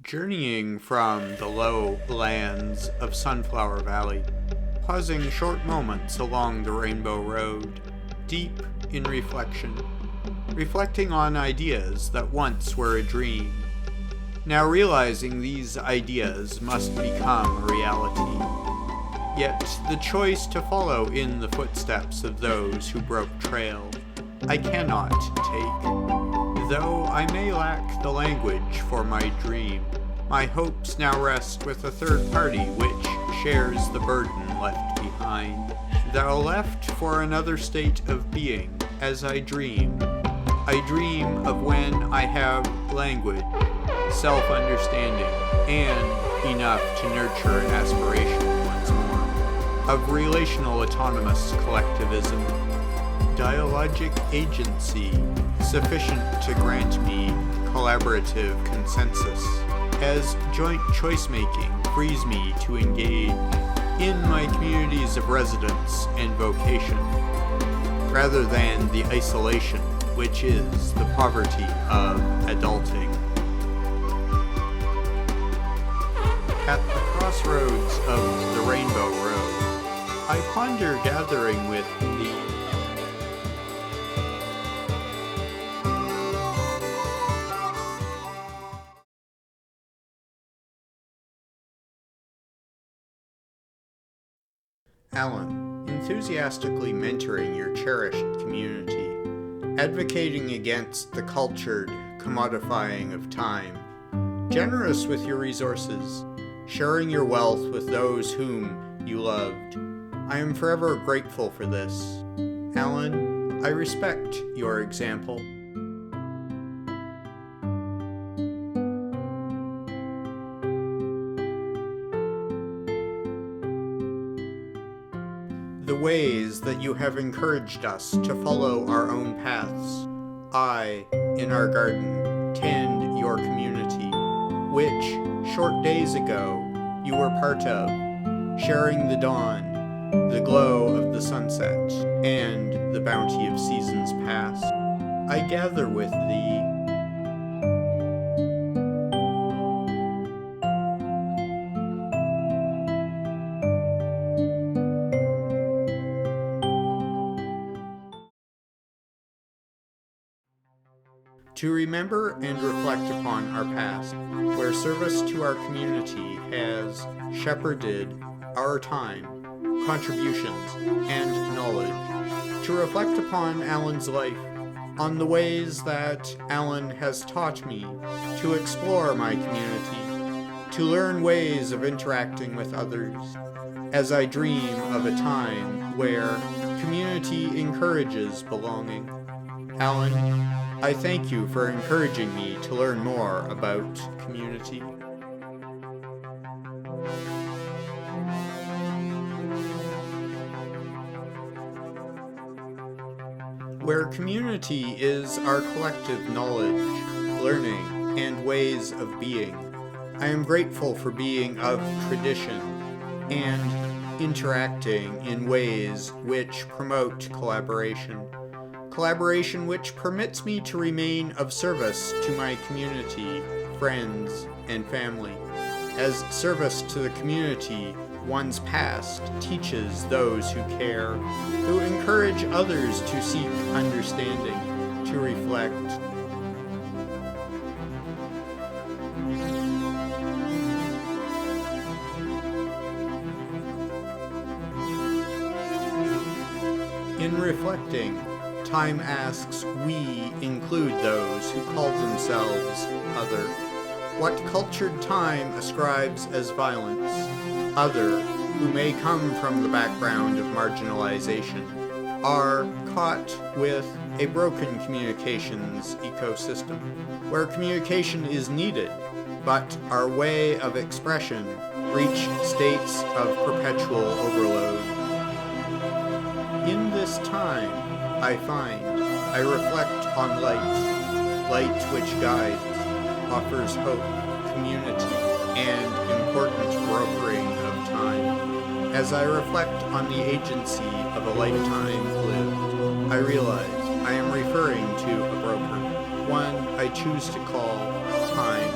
Journeying from the low lands of Sunflower Valley, pausing short moments along the Rainbow Road, deep in reflection, reflecting on ideas that once were a dream, now realizing these ideas must become a reality. Yet the choice to follow in the footsteps of those who broke trail, I cannot take. Though I may lack the language for my dream, my hopes now rest with a third party which shares the burden left behind. Thou left for another state of being as I dream. I dream of when I have language, self-understanding, and enough to nurture an aspiration once more, of relational autonomous collectivism, dialogic agency sufficient to grant me collaborative consensus, as joint choice-making frees me to engage in my communities of residence and vocation, rather than the isolation which is the poverty of adulting. At the crossroads of the Rainbow Road, I ponder gathering with thee. Alan, enthusiastically mentoring your cherished community, advocating against the cultured commodifying of time, generous with your resources, sharing your wealth with those whom you loved. I am forever grateful for this. Alan, I respect your example. The ways that you have encouraged us to follow our own paths. I, in our garden, tend your community, which, short days ago, you were part of, sharing the dawn, the glow of the sunset, and the bounty of seasons past. I gather with thee. To remember and reflect upon our past, where service to our community has shepherded our time, contributions, and knowledge. To reflect upon Alan's life, on the ways that Alan has taught me to explore my community, to learn ways of interacting with others, as I dream of a time where community encourages belonging. Alan, I thank you for encouraging me to learn more about community. Where community is our collective knowledge, learning, and ways of being, I am grateful for being of tradition and interacting in ways which promote collaboration. Collaboration which permits me to remain of service to my community, friends, and family. As service to the community, one's past teaches those who care, who encourage others to seek understanding, to reflect. In reflecting, time asks we include those who call themselves other. What cultured time ascribes as violence, other, who may come from the background of marginalization, are caught with a broken communications ecosystem, where communication is needed, but our way of expression reach states of perpetual overload. In this time, I reflect on light which guides, offers hope, community, and important brokering of time. As I reflect on the agency of a lifetime lived, I realize I am referring to a broker, one I choose to call time.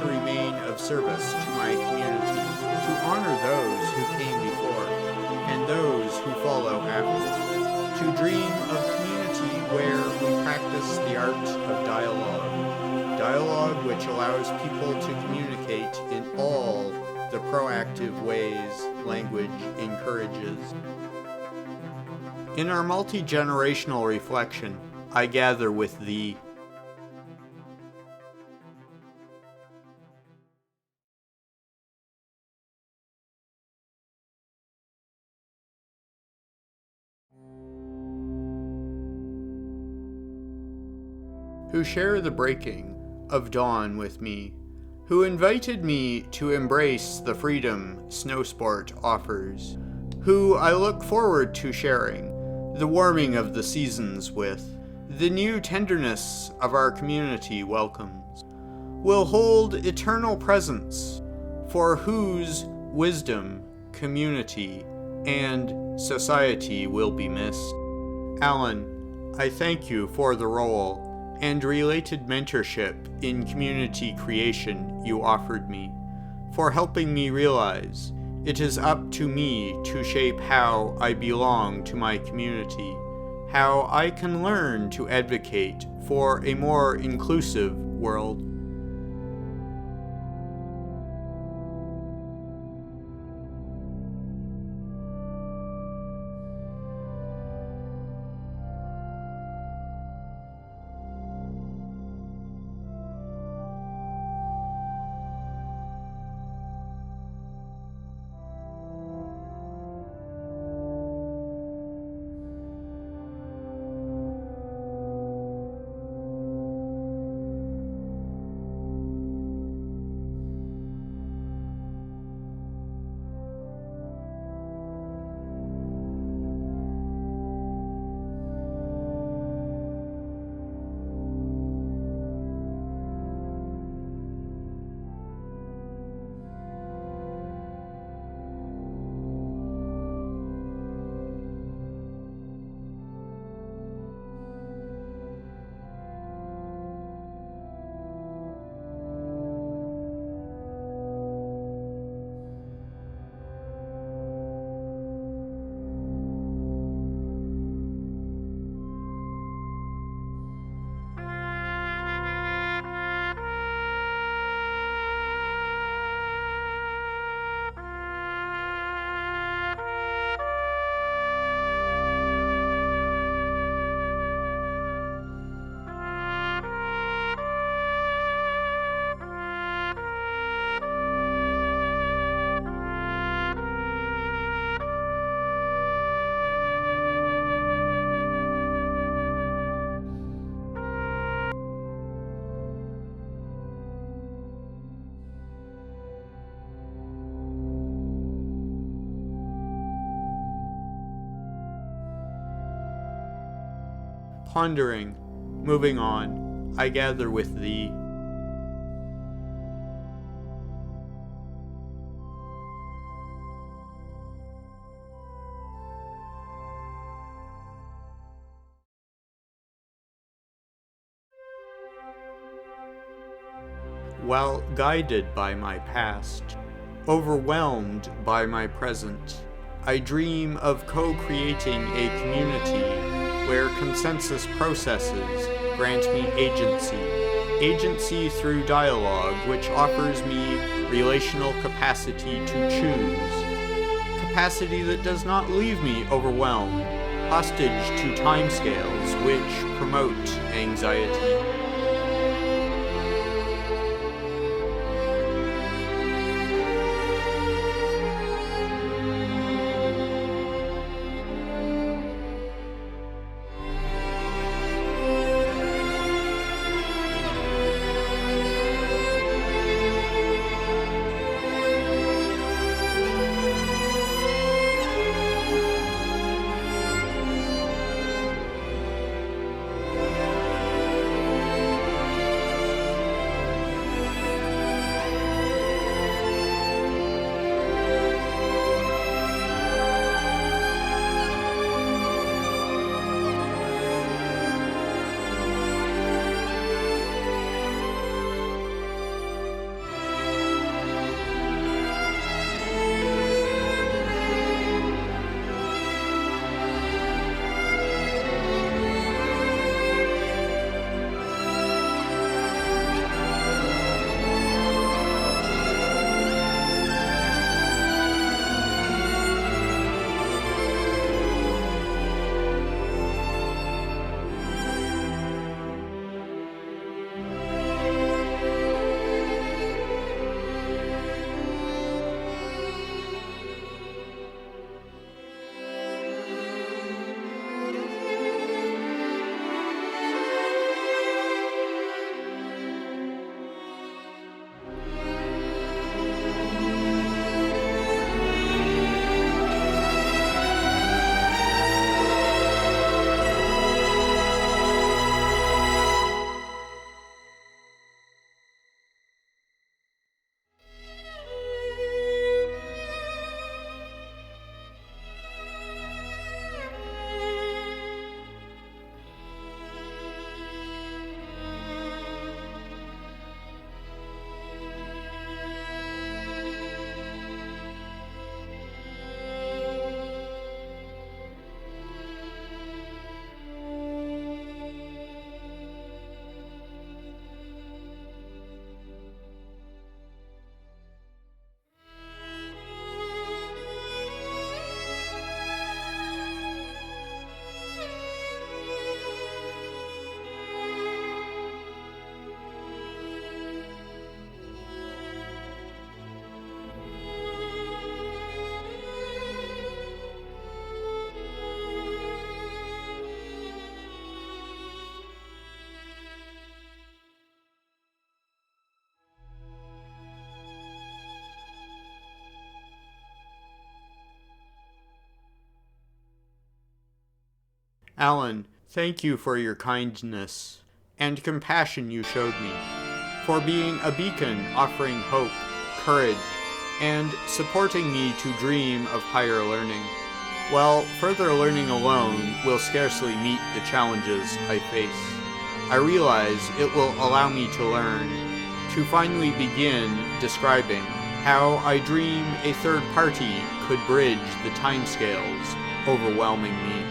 to remain of service to my community, to honor those who came before, and those who follow after, to dream of community where we practice the art of dialogue which allows people to communicate in all the proactive ways language encourages. In our multi-generational reflection, I gather with thee. Who share the breaking of dawn with me, who invited me to embrace the freedom snow sport offers, who I look forward to sharing the warming of the seasons with, the new tenderness of our community welcomes, will hold eternal presence, for whose wisdom, community, and society will be missed. Alan, I thank you for the role and related mentorship in community creation you offered me, for helping me realize it is up to me to shape how I belong to my community, how I can learn to advocate for a more inclusive world. Pondering, moving on, I gather with thee. While guided by my past, overwhelmed by my present, I dream of co-creating a community where consensus processes grant me agency through dialogue which offers me relational capacity to choose, capacity that does not leave me overwhelmed, hostage to timescales which promote anxiety. Alan, thank you for your kindness and compassion you showed me, for being a beacon offering hope, courage, and supporting me to dream of higher learning. While further learning alone will scarcely meet the challenges I face, I realize it will allow me to learn, to finally begin describing how I dream a third party could bridge the timescales overwhelming me.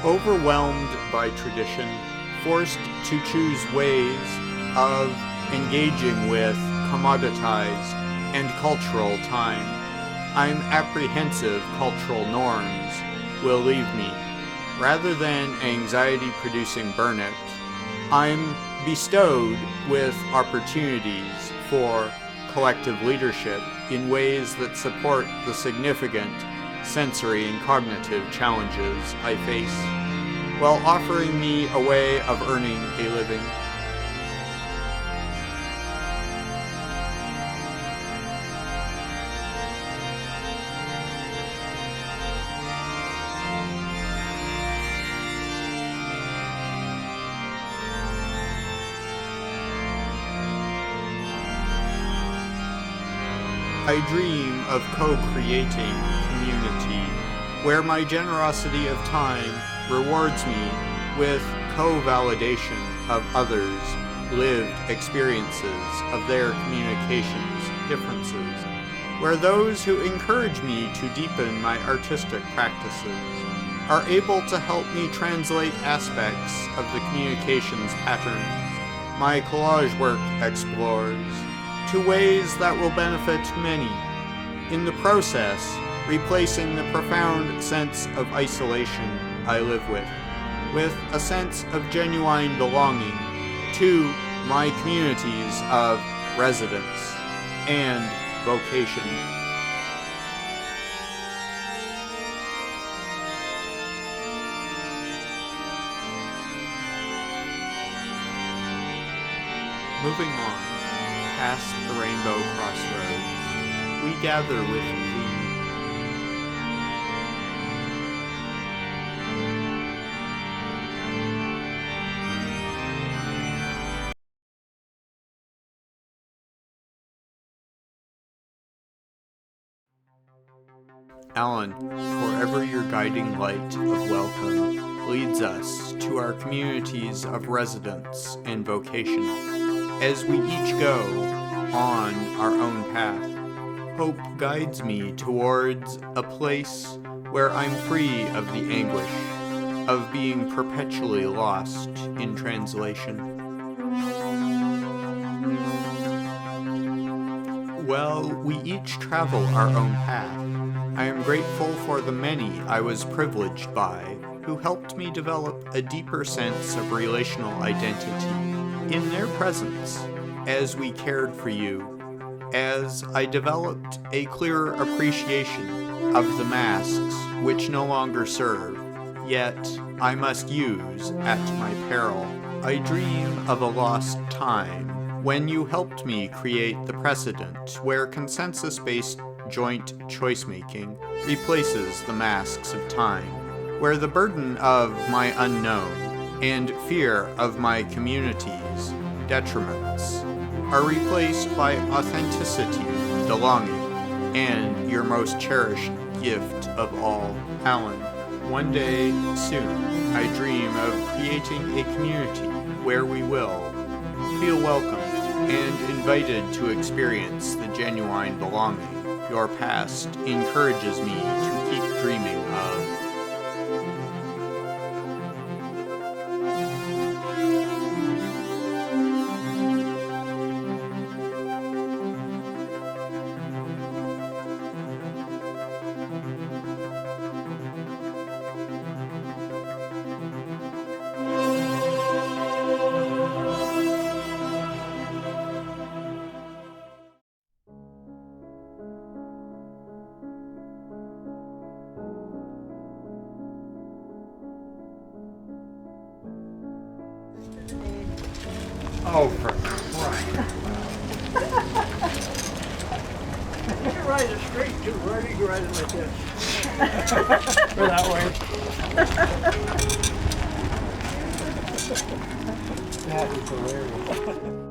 Overwhelmed by tradition, forced to choose ways of engaging with commoditized and cultural time, I'm apprehensive cultural norms will leave me. Rather than anxiety-producing burnout, I'm bestowed with opportunities for collective leadership in ways that support the significant sensory and cognitive challenges I face, while offering me a way of earning a living. I dream of co-creating community, where my generosity of time rewards me with co-validation of others' lived experiences of their communications differences, where those who encourage me to deepen my artistic practices are able to help me translate aspects of the communications patterns my collage work explores to ways that will benefit many, in the process replacing the profound sense of isolation I live with a sense of genuine belonging to my communities of residence and vocation. Moving on, past the rainbow crossroads, we gather with thee. Alan, forever your guiding light of welcome leads us to our communities of residence and vocation. As we each go on our own path, hope guides me towards a place where I'm free of the anguish of being perpetually lost in translation. Well, we each travel our own path. I am grateful for the many I was privileged by who helped me develop a deeper sense of relational identity in their presence as we cared for you, as I developed a clearer appreciation of the masks which no longer serve, yet I must use at my peril. I dream of a lost time when you helped me create the precedent where consensus-based joint choice-making replaces the masks of time, where the burden of my unknown and fear of my community's detriments are replaced by authenticity, belonging, and your most cherished gift of all, Alan. One day, soon, I dream of creating a community where we will feel welcome and invited to experience the genuine belonging your past encourages me to keep dreaming of. Oh, for crying out loud. You can ride it straight too, or you can ride it like this. Or that way. That is hilarious.